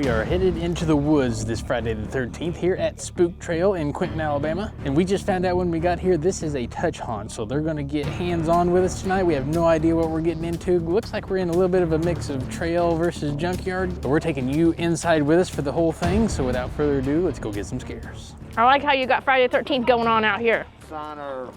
We are headed into the woods this Friday the 13th here at Spook Trail in Quinton, Alabama. And we just found out when we got here, this is a touch haunt. So they're gonna get hands-on with us tonight. We have no idea what we're getting into. Looks like we're in a little bit of a mix of trail versus junkyard. But we're taking you inside with us for the whole thing. So without further ado, let's go get some scares. I like how you got Friday the 13th going on out here. Sign our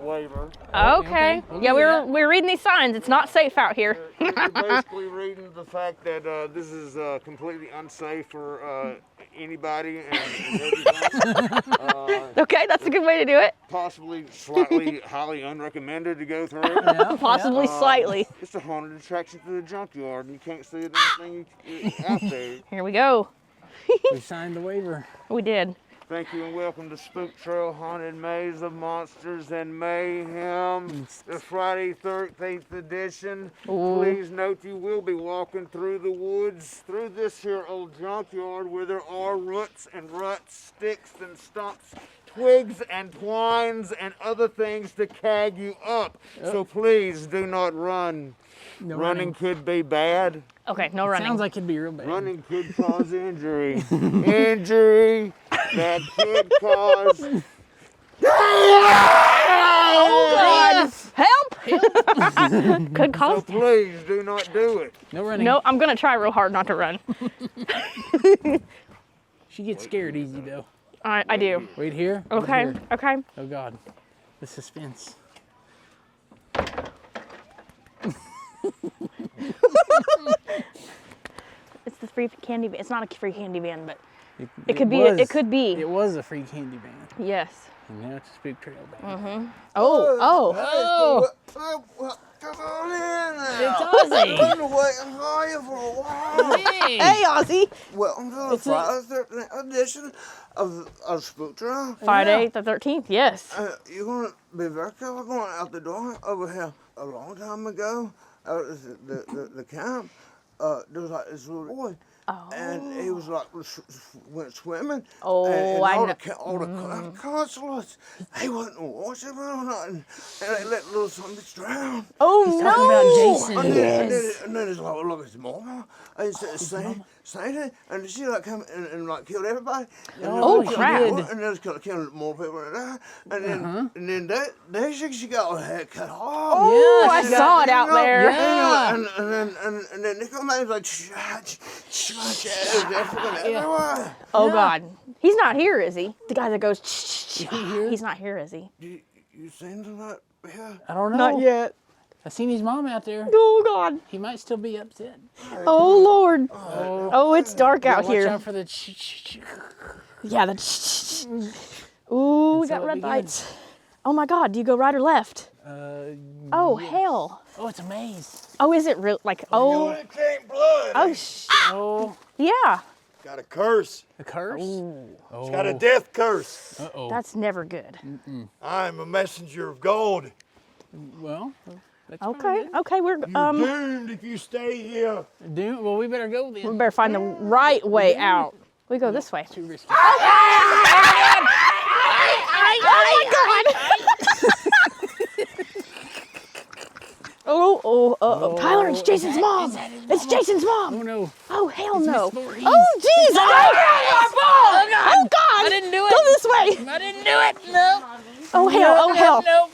waiver. Okay. Yeah, we're reading these signs. It's not safe out here. You're basically reading the fact that this is completely unsafe for anybody and everything. Okay, that's a good way to do it. Possibly slightly highly unrecommended to go through. Yeah, Possibly slightly. It's a haunted attraction to the junkyard and you can't see anything out there. Here we go. We signed the waiver. We did. Thank you and welcome to Spook Trail Haunted Maze of Monsters and Mayhem, the Friday 13th edition. Ooh. Please note you will be walking through the woods, through this here old junkyard where there are roots and ruts, sticks and stumps, twigs and twines and other things to cag you up. Yep. So please do not run. No running could be bad. Okay, no running. Sounds like it'd be real bad. Running could cause injury. Injury that could cause. Oh God! Help! Could So cause. please do not do it. No running. No, I'm gonna try real hard not to run. She gets scared easy though. All right, I do. Wait here. wait Okay, here. okay. Oh God, the suspense. It's the free candy van. It's not a free candy van, but it could be. It could be. It was a free candy van. Yes. And now it's a Spook Trail van. Oh. Come on in. It's Ozzy. I've been waiting for you for a while. Hey, Ozzy. Welcome to the Friday 13th edition of Spook Trail. Friday the 13th. Yes. You're going to be very careful going out the door over here. A long time ago, out at the camp, there was like this little boy. Oh. And he was like, went swimming. Oh, and I all know. all the consulates, they wasn't washing or nothing. And they let little zombies drown. Oh Talking no. about Jason. And then it's like, look, his mama. And saying it. And she like come and like killed everybody. And Oh, then crap. And then it's killing more people than that. And then that she got her head cut off. Oh, Yeah, I she saw it out there. Yeah. And then they come out like everywhere. Oh God. He's not here, is he? The guy that goes. he here? He's not here, is he? You seen that? Yeah. I don't know. Not yet. I seen his mom out there. Oh God. He might still be upset. Oh Lord. Oh, it's dark out Watch here. out for the Yeah, the. Ooh, we So got it red began. lights. Oh my God. Do you go right or left? Oh hell. Oh, it's a maze. Oh, is it real? Like oh. It came blood. Oh. Oh, Yeah. Got a curse. a curse? It's got a death curse. Uh-oh. That's never good. I'm a messenger of God. Well, that's Okay. Okay. We're Doomed if you stay here. Dude, well, we better go We then. better find the right way out. We go this way. Too risky. Oh my God! Oh, Tyler, it's Jason's mom. It's Jason's Oh mom. no. Oh, hell It's no. Miss Voorhees. Oh, jeez. Oh, God. Oh, God. I didn't do it. Go this way. I didn't do it. No. Oh, hell. Oh, hell. Nope.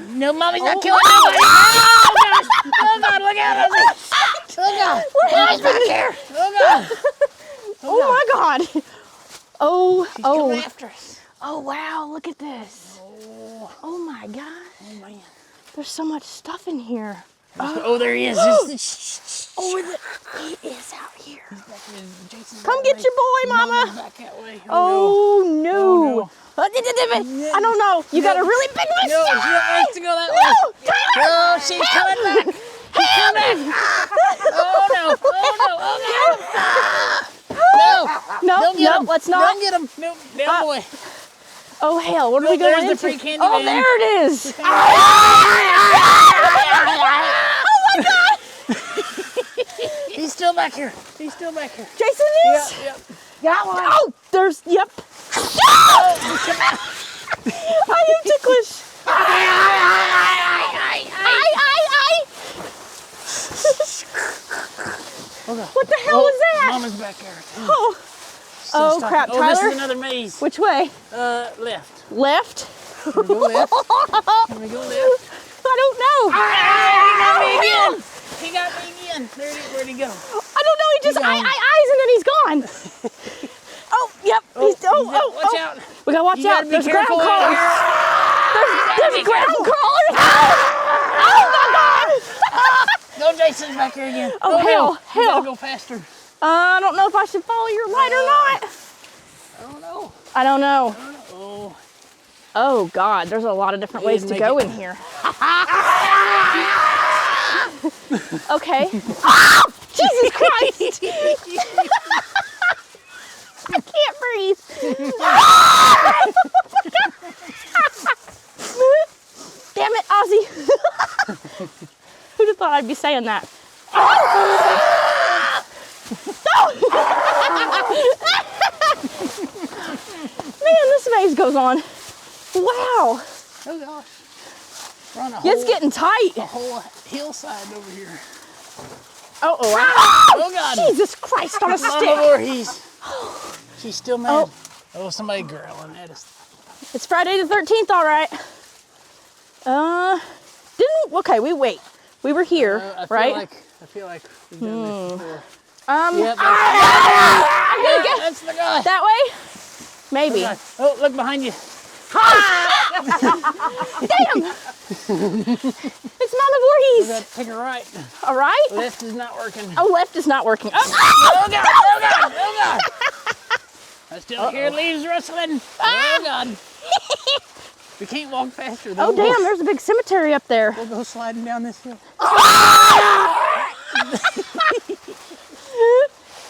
No, mommy's not killing nobody. Oh, gosh. Oh, God, look out, Ozzy. Oh, God. Mommy's back here. Oh, God. Oh, my God. Oh, She's coming oh. after us. Oh, wow. Look at this. Oh, my God. Oh, man. There's so much stuff in here. Oh, there he is. Oh, he is out here. Come get your boy, Mama. Back that way. Oh, no. Oh, no. I don't know. You got a really big No, she mistake. wants to go that way. No, Tyler. Oh, she's coming back. She's coming back. Oh, no. Oh, no. No, Don't get him. let's not. Don't get him. Nope. Down boy. Oh, hell. What are Look, we going there's into? the free candy Oh, van. there it is. Oh, my God. He's still back here. He's still back here. Jason is? Yep. Got one. Oh, there's, yep. I am ticklish. What the hell was that? Mama's back there. Oh, Still oh stuck. crap, Oh, Tyler. this is another maze. Which way? Left. Left? Can we go left? Can we go left? I don't know. He got me again. He got me again. Where'd he go? I don't know. He just eyes and then he's gone. Oh, yep. Watch out. We gotta watch out. There's ground crawlers. There's ground crawlers. Oh my God. No, Jason's back here again. Oh, hell. You gotta go faster. I don't know if I should follow your light or not. I don't know. Oh. Oh God, there's a lot of different ways to go in here. Okay. Oh, Jesus Christ! I can't breathe. Damn it, Ozzy. Who'd have thought I'd be saying that? Man, this maze goes on. Wow. Oh gosh. We're on It's getting tight. a whole hillside over here. Oh, Oh God. Jesus Christ on a Mama stick. Voorhees. She's still mad. Oh, somebody growling at us. It's Friday the 13th, all right. Okay, wait. We were here, right? I feel like we've done this before. Yep, That's the guy. that way? Maybe. Oh, look behind you. Damn! It's Mama Voorhees. We got to take a right. All right. Left is not working. Oh, left is not working. Oh, Oh God! Oh God! Oh God! I still hear leaves rustling. Oh God! We can't walk faster though. Oh, damn, there's a big cemetery up there. We'll go sliding down this hill.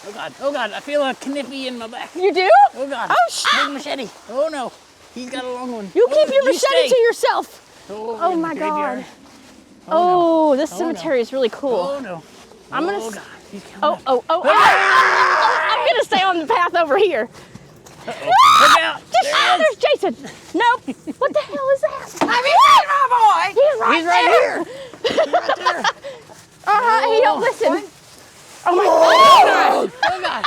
Oh God! Oh God! I feel a knippy in my back. You do? Oh God! Oh, shit. Big machete. Oh no! He's got a long one. You keep your you machete stay. to yourself. Oh, Oh in the my graveyard. God. Oh, this no. cemetery is really cool. Oh no! I'm gonna. Oh God! He's coming Oh, up. oh, oh, oh. I'm gonna stay on the path over here. Look out! There's Jason. Nope. What the hell is that? Have you seen my boy? He's right He's right there. here. He's right there. He don't listen. Oh my God. Oh God!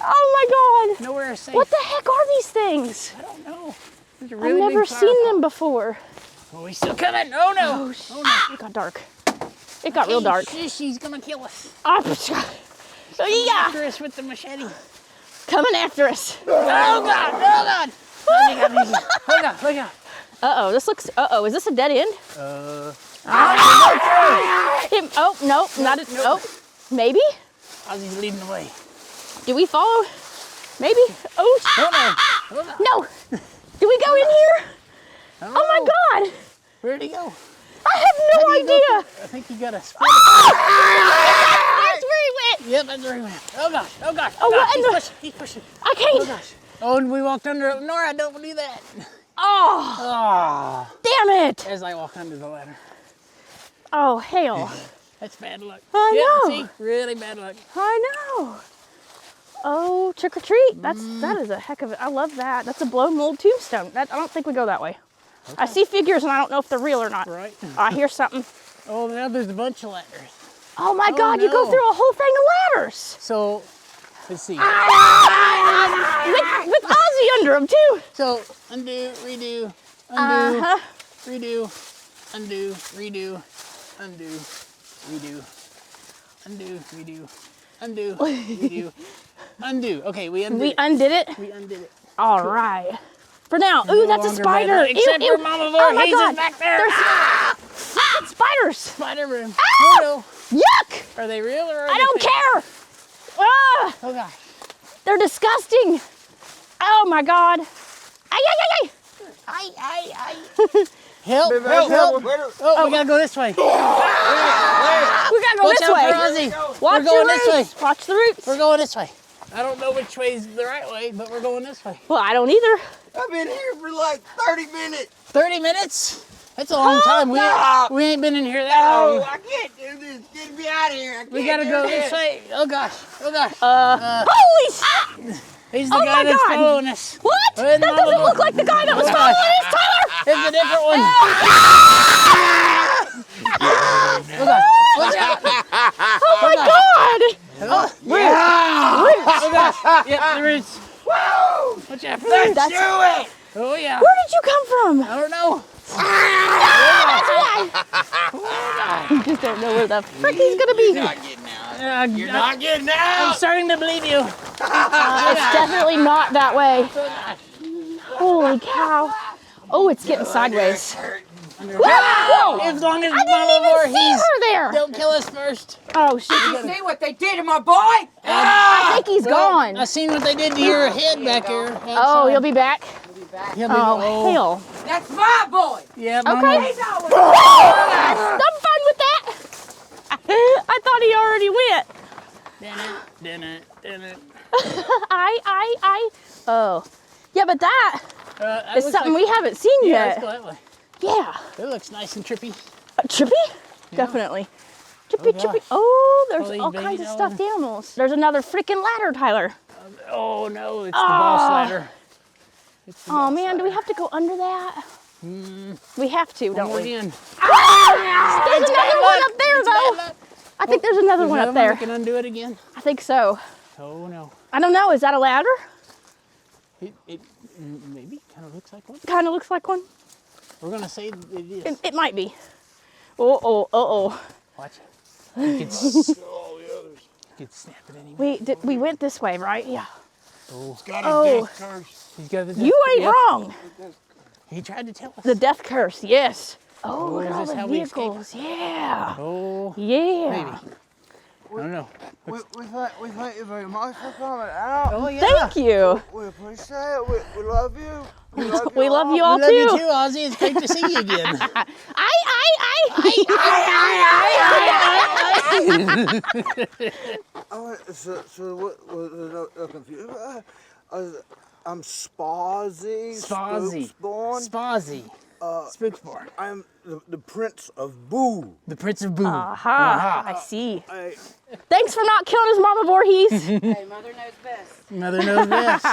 Oh my God. Nowhere safe. What the heck are these things? I don't know. There's a I've really never big seen fire them before. Oh, he's still coming. Oh no! Oh no. It got dark. It got real dark. She's gonna kill us. So yeah, After us with the machete. coming after us. Oh God! Oh God! Oh God! Look out! Uh-oh, this looks, is this a dead end? Oh Nope, not a, nope. maybe? Ozzy's leading the way. Do we follow? Maybe? Oh, Oh no! Oh no! no. Do we go in here? Oh Oh my God. Where'd he go? I have no idea. I think he got a split. That's where he went. Yep, that's where he went. Oh gosh! Oh gosh! Oh, Oh what gosh! in the- He's pushing! I can't. Oh gosh! Oh, and we walked under it. Nora, don't do that. Oh, Oh! damn it. As I walk under the ladder. Oh, hell. That's bad luck. I know. See? Really bad luck. I know. Oh, trick or treat. That is a heck of it. I love that. That's a blow mold tombstone. I don't think we go that way. Okay. I see figures and I don't know if they're real or not. Right. I hear something. Oh, now there's a bunch of ladders. Oh my God, you go no. through a whole thing of ladders. So, let's see. With Ozzy under them too. So, undo, redo, undo, Uh-huh. redo, undo, redo, undo, redo, undo, redo, undo, redo, undo. Okay, we undid We it. undid it. We undid it. All right. For now. Ooh, that's a longer spider. bad luck, except Ew, for Mama oh my Voorhees God. is back there. There's spiders. Spider room. Ah! Oh Yuck. no. Are they real or are I they don't fake? care. Ah, Oh gosh. they're disgusting. Oh my God. Ay, ay, ay, ay. Help, help, help. Oh, we gotta go this way. We gotta go Watch this out way. for Ozzy. Watch We're going the this roots. way. Watch the roots. We're going this way. I don't know which way is the right way, but we're going this way. Well, I don't either. I've been here for like 30 minutes. 30 minutes? That's a long time. Stop. We ain't been in here that Oh, long. I can't do this. Get me out of here. I We can't gotta do go this. this way. Oh gosh. Oh gosh. Holy s- He's the oh guy my that's God. following us. What? Well, That doesn't look like the guy that was Oh, following gosh. us, Tyler. It's a different one. Oh gosh. Watch out. Oh my God. Oh, Rude. Yep, there is. Woo! Watch out for Let's that. do it! Oh, yeah. Where did you come from? I don't know. You just don't know where the frick he's gonna be. You're not getting out. You're not getting I'm out! starting to believe you. It's definitely not that way. Holy cow. Oh, it's getting sideways. Whoa! As long as I didn't Mama even see Voorhees her there. don't kill us first. Oh, shit. You see what they did to my boy? I think he's gone. I seen what they did to your head back here. Oh, he'll be back? He'll be Oh, hell. That's my boy! Yeah, Okay. Mama. He's always I'm fine with that. I thought he already went. Oh. Yeah, but that is something we haven't seen Yeah, let's yet. go that way. Yeah. That looks nice and trippy. Trippy? Definitely. Trippy, gosh. trippy. Oh, there's All these all baby kinds of dolls. stuffed animals. There's another freaking ladder, Tyler. Oh no, it's the boss ladder. It's the Oh boss man, do we ladder. have to go under that? We have to, don't we? Again. There's another one up there, though. I think there's another one up there. We can undo it again. I think so. Oh no. I don't know. Is that a ladder? It maybe kind of looks like one. Kind of looks like one. We're gonna say it is. It might be. Oh. Watch it. You could snap it anyway. We went this way, right? Yeah. It's got Oh. a death curse. He's got the You ain't Yep. wrong. He tried to tell us. The death curse, yes. Oh, look is at all this the how we escape? vehicles. Yeah. Oh, Yeah. maybe. I don't know. We thank you very much for coming out. Oh yeah. Thank you. We appreciate it. We love you. We love you all We love you too. too, Ozzy. It's great to see you again. So what was confused? I'm Spazzy. Spazzy. Spooksborn. Spazzy. Spooksborn. I'm the Prince of Boo. The Prince of Boom. Aha, I see. I, Thanks for not killing his Mama Voorhees. Hey, mother knows best. Mother knows best.